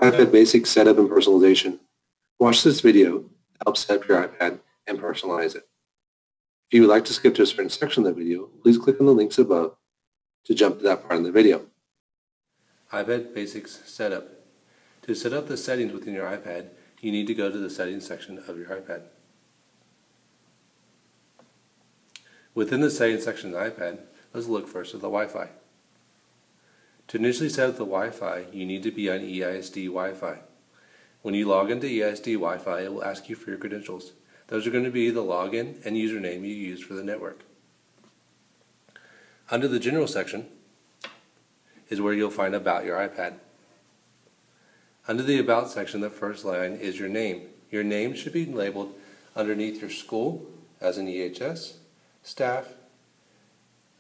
iPad basic setup and personalization. Watch this video to help set up your iPad and personalize it. If you would like to skip to a certain section of the video, please click on the links above to jump to that part of the video. iPad Basics Setup. To set up the settings within your iPad, you need to go to the settings section of your iPad. Within the settings section of the iPad, let's look first at the Wi-Fi. To initially set up the Wi-Fi, you need to be on EISD Wi-Fi. When you log into EISD Wi-Fi, it will ask you for your credentials. Those are going to be the login and username you use for the network. Under the General section is where you'll find About your iPad. Under the About section, the first line is your name. Your name should be labeled underneath your school, as in EHS, staff,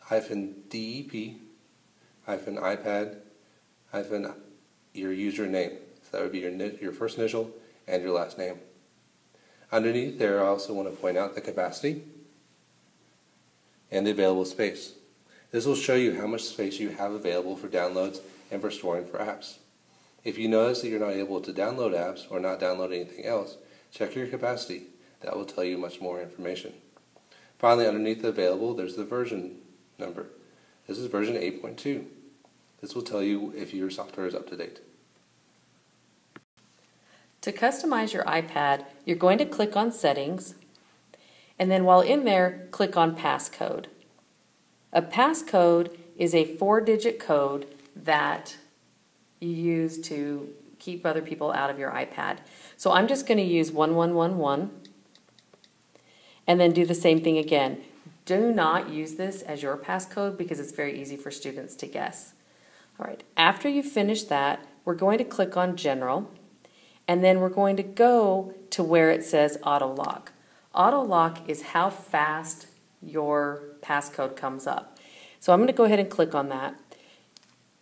-DEP, -iPad, your username. So that would be your first initial and your last name. Underneath there, I also want to point out the capacity and the available space. This will show you how much space you have available for downloads and for storing for apps. If you notice that you're not able to download apps or not download anything else, check your capacity. That will tell you much more information. Finally, underneath the available, there's the version number. This is version 8.2. This will tell you if your software is up to date. To customize your iPad, you're going to click on Settings, and then while in there, click on Passcode. A passcode is a 4-digit code that you use to keep other people out of your iPad. So I'm just going to use 1111 and then do the same thing again. Do not use this as your passcode because it's very easy for students to guess. All right, after you finish that, we're going to click on General, and then we're going to go to where it says Auto Lock. Auto Lock is how fast your passcode comes up. So I'm going to go ahead and click on that.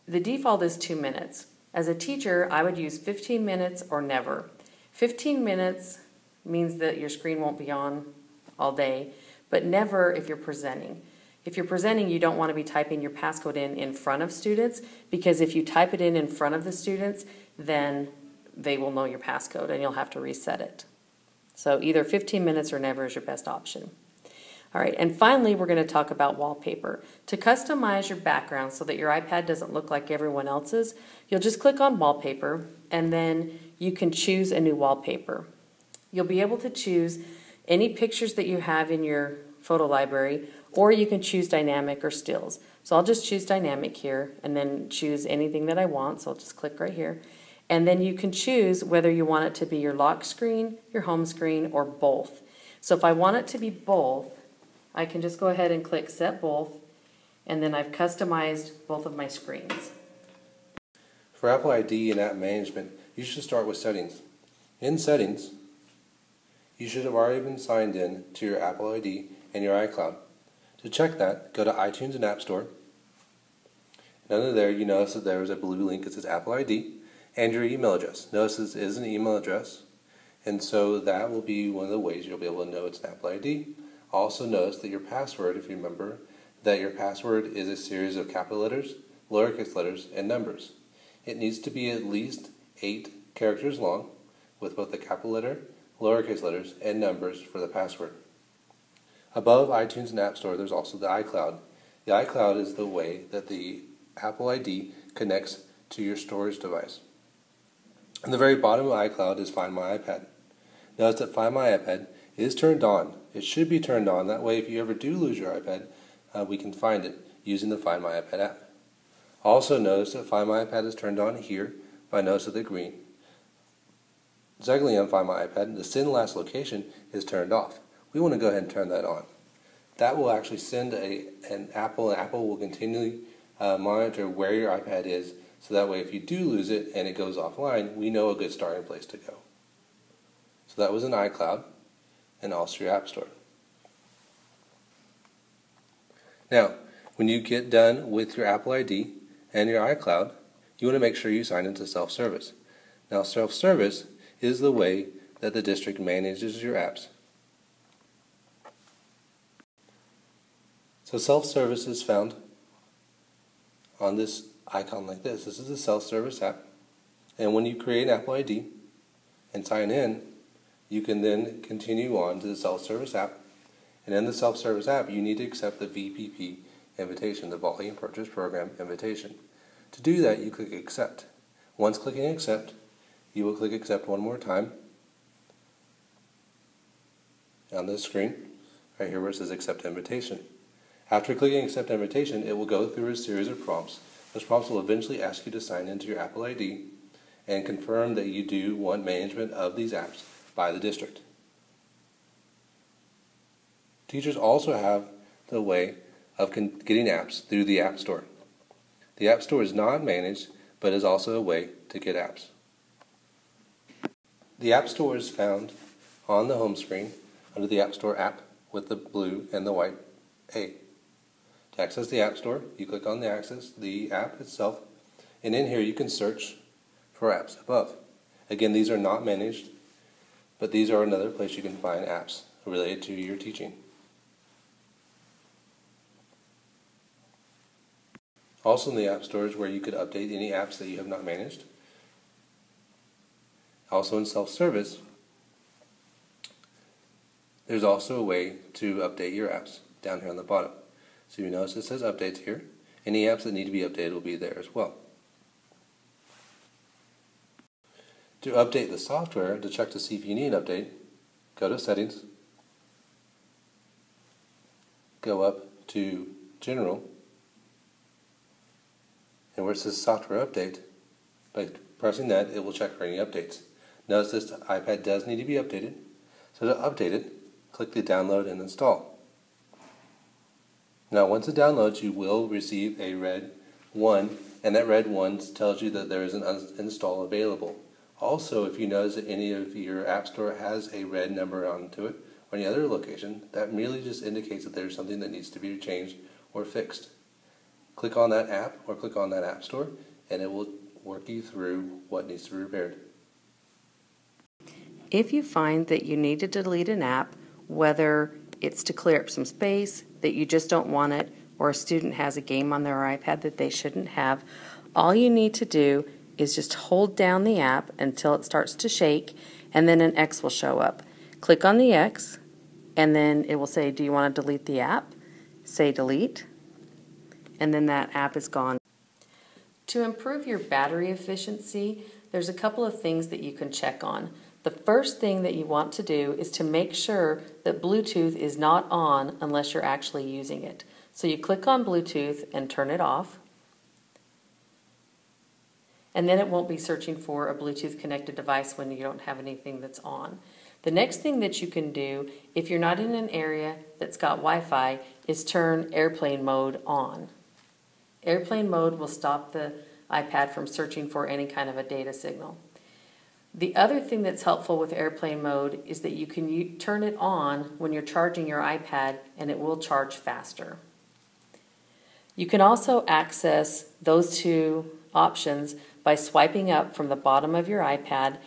The default is 2 minutes. As a teacher, I would use 15 minutes or never. 15 minutes means that your screen won't be on all day, but never if you're presenting. If you're presenting, you don't want to be typing your passcode in front of students, because if you type it in front of the students, then they will know your passcode and you'll have to reset it. So either 15 minutes or never is your best option. All right, and finally, we're going to talk about wallpaper. To customize your background so that your iPad doesn't look like everyone else's, you'll just click on Wallpaper, and then you can choose a new wallpaper. You'll be able to choose any pictures that you have in your photo library, or you can choose dynamic or stills. So I'll just choose dynamic here, and then choose anything that I want, so I'll just click right here. And then you can choose whether you want it to be your lock screen, your home screen, or both. So if I want it to be both, I can just go ahead and click Set Both, and then I've customized both of my screens. For Apple ID and app management, you should start with Settings. In Settings, you should have already been signed in to your Apple ID and your iCloud. To check that, go to iTunes and App Store. And under there, you notice that there is a blue link that says Apple ID and your email address. Notice this is an email address, and so that will be one of the ways you'll be able to know it's an Apple ID. Also notice that your password, if you remember, that your password is a series of capital letters, lowercase letters, and numbers. It needs to be at least 8 characters long, with both the capital letter, lowercase letters, and numbers for the password. Above iTunes and App Store, there's also the iCloud. The iCloud is the way that the Apple ID connects to your storage device. On the very bottom of iCloud is Find My iPad. Notice that Find My iPad is turned on. It should be turned on. That way, if you ever do lose your iPad, we can find it using the Find My iPad app. Also notice that Find My iPad is turned on here by notice of the green. Secondly, on Find My iPad, the Send Last Location is turned off. We want to go ahead and turn that on. That will actually send an Apple, and Apple will continually monitor where your iPad is, so that way if you do lose it and it goes offline, we know a good starting place to go. So that was an iCloud and also your App Store. Now, when you get done with your Apple ID and your iCloud, you want to make sure you sign into self-service. Now, self-service is the way that the district manages your apps. So self-service is found on this icon like this. This is a self-service app. And when you create an Apple ID and sign in, you can then continue on to the self-service app. And in the self-service app, you need to accept the VPP invitation, the Volume Purchase Program invitation. To do that, you click Accept. Once clicking Accept, you will click Accept one more time on this screen, right here where it says Accept Invitation. After clicking Accept Invitation, it will go through a series of prompts. Those prompts will eventually ask you to sign into your Apple ID and confirm that you do want management of these apps by the district. Teachers also have the way of getting apps through the App Store. The App Store is not managed, but is also a way to get apps. The App Store is found on the home screen under the App Store app with the blue and the white A. To access the App Store, you click on the app itself, and in here you can search for apps above. Again, these are not managed, but these are another place you can find apps related to your teaching. Also in the App Store is where you could update any apps that you have not managed. Also in self-service, there's also a way to update your apps down here on the bottom. So you notice it says updates here. Any apps that need to be updated will be there as well. To update the software, to check to see if you need an update, go to Settings, go up to General, and where it says Software Update, by pressing that, it will check for any updates. Notice this iPad does need to be updated, so to update it, click the Download and Install. Now once it downloads, you will receive a red 1, and that red 1 tells you that there is an uninstall available. Also, if you notice that any of your App Store has a red number onto it, or any other location, that merely just indicates that there's something that needs to be changed or fixed. Click on that app or click on that App Store, and it will work you through what needs to be repaired. If you find that you need to delete an app, whether it's to clear up some space, that you just don't want it, or a student has a game on their iPad that they shouldn't have, all you need to do is just hold down the app until it starts to shake, and then an X will show up. Click on the X, and then it will say, do you want to delete the app? Say delete, and then that app is gone. To improve your battery efficiency, there's a couple of things that you can check on. The first thing that you want to do is to make sure that Bluetooth is not on unless you're actually using it. So you click on Bluetooth and turn it off, and then it won't be searching for a Bluetooth connected device when you don't have anything that's on. The next thing that you can do, if you're not in an area that's got Wi-Fi, is turn airplane mode on. Airplane mode will stop the iPad from searching for any kind of a data signal. The other thing that's helpful with airplane mode is that you can turn it on when you're charging your iPad, and it will charge faster. You can also access those two options by swiping up from the bottom of your iPad,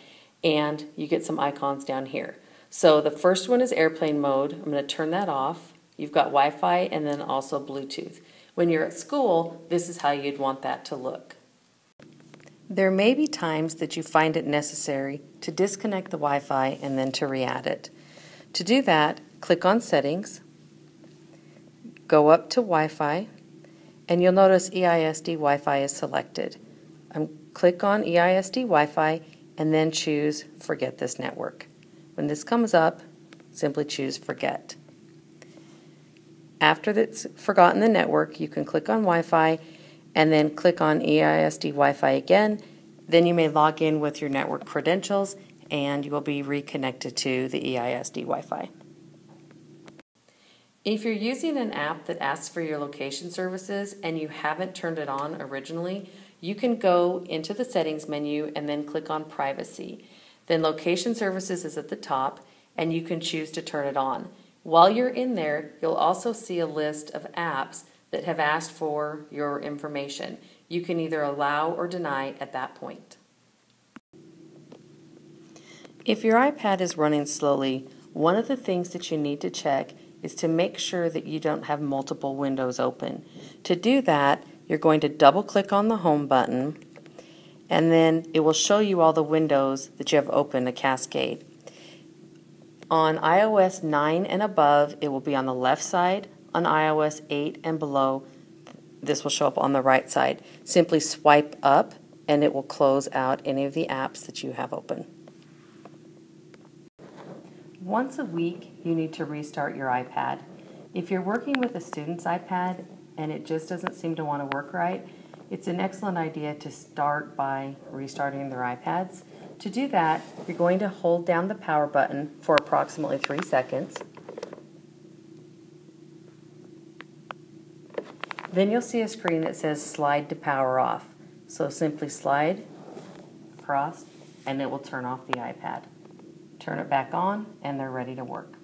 and you get some icons down here. So the first one is airplane mode. I'm going to turn that off. You've got Wi-Fi and then also Bluetooth. When you're at school, this is how you'd want that to look. There may be times that you find it necessary to disconnect the Wi-Fi and then to re-add it. To do that, click on Settings, go up to Wi-Fi, and you'll notice EISD Wi-Fi is selected. Click on EISD Wi-Fi and then choose Forget this network. When this comes up, simply choose Forget. After it's forgotten the network, you can click on Wi-Fi and then click on EISD Wi-Fi again. Then you may log in with your network credentials and you will be reconnected to the EISD Wi-Fi. If you're using an app that asks for your location services and you haven't turned it on originally, you can go into the settings menu and then click on Privacy. Then Location Services is at the top and you can choose to turn it on. While you're in there, you'll also see a list of apps that have asked for your information. You can either allow or deny at that point. If your iPad is running slowly, one of the things that you need to check is to make sure that you don't have multiple windows open. To do that, you're going to double click on the Home button, and then it will show you all the windows that you have open, a cascade. On iOS 9 and above, it will be on the left side. On iOS 8 and below, this will show up on the right side. Simply swipe up and it will close out any of the apps that you have open. Once a week, you need to restart your iPad. If you're working with a student's iPad and it just doesn't seem to want to work right, it's an excellent idea to start by restarting their iPads. To do that, you're going to hold down the power button for approximately 3 seconds. Then you'll see a screen that says slide to power off. So simply slide across and it will turn off the iPad. Turn it back on and they're ready to work.